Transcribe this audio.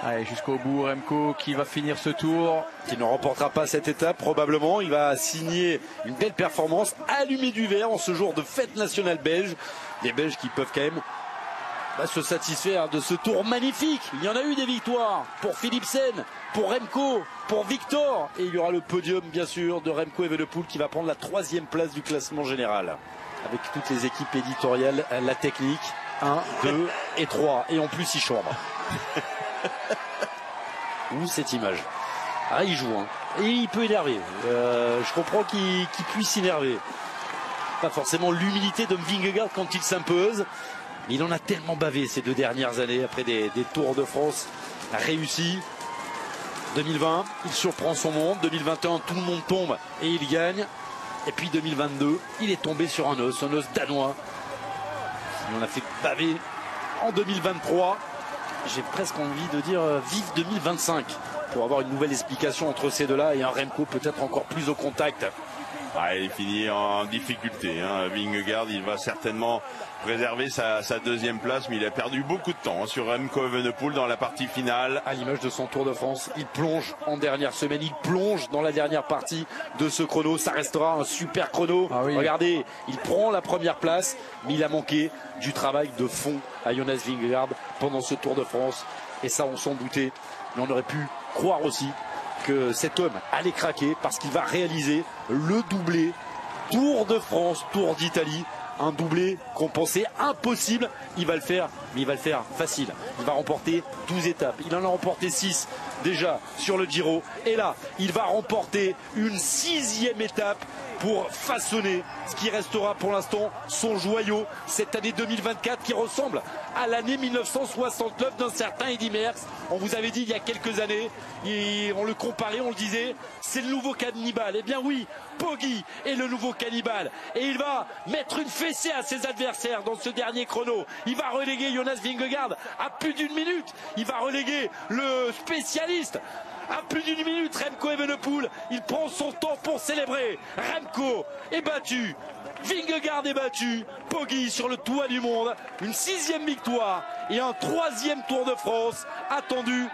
Allez, jusqu'au bout, Remco qui va finir ce tour. Qui ne remportera pas cette étape probablement. Il va signer une belle performance, allumer du vert en ce jour de fête nationale belge. Les Belges qui peuvent quand même se satisfaire de ce tour magnifique. Il y en a eu des victoires pour Philipsen, pour Remco, pour Victor. Et il y aura le podium bien sûr de Remco Evenepoel qui va prendre la 3e place du classement général. Avec toutes les équipes éditoriales, la technique, 1, 2 et 3. Et en plus il chambre. Où cette image? Ah, il joue, hein. Et il peut énerver. Je comprends qu'il puisse s'énerver. Pas forcément l'humilité de Vingegaard quand il s'impose. Mais il en a tellement bavé ces 2 dernières années après des Tours de France réussis. 2020, il surprend son monde. 2021, tout le monde tombe et il gagne. Et puis 2022, il est tombé sur un os danois. Il en a fait baver en 2023. J'ai presque envie de dire vive 2025 pour avoir une nouvelle explication entre ces deux-là et un Remco peut-être encore plus au contact. Ah, il finit en difficulté. Vingegaard, il va certainement préserver sa 2e place, mais il a perdu beaucoup de temps sur Remco Evenepoel dans la partie finale. À l'image de son Tour de France, il plonge en dernière semaine, il plonge dans la dernière partie de ce chrono. Ça restera un super chrono. Ah oui. Regardez, il prend la 1re place, mais il a manqué du travail de fond à Jonas Vingegaard pendant ce Tour de France. Et ça, on s'en doutait. Mais on aurait pu croire aussi que cet homme allait craquer parce qu'il va réaliser le doublé Tour de France, Tour d'Italie. Un doublé qu'on pensait impossible. Il va le faire, mais il va le faire facile. Il va remporter 12 étapes. Il en a remporté 6 déjà sur le Giro. Et là, il va remporter une 6e étape pour façonner ce qui restera pour l'instant son joyau cette année 2024 qui ressemble à l'année 1969 d'un certain Eddy Merckx. On vous avait dit il y a quelques années, et on le comparait, on le disait, c'est le nouveau cannibale. Eh bien oui, Poggi est le nouveau cannibale et il va mettre une fessée à ses adversaires dans ce dernier chrono. Il va reléguer Jonas Vingegaard à plus d'1 minute. Il va reléguer le spécialiste à plus d'1 minute. Remco Evenepoel, il prend son temps pour célébrer. Remco est battu, Vingegaard est battu, Poggi sur le toit du monde. Une 6e victoire et un 3e Tour de France attendu.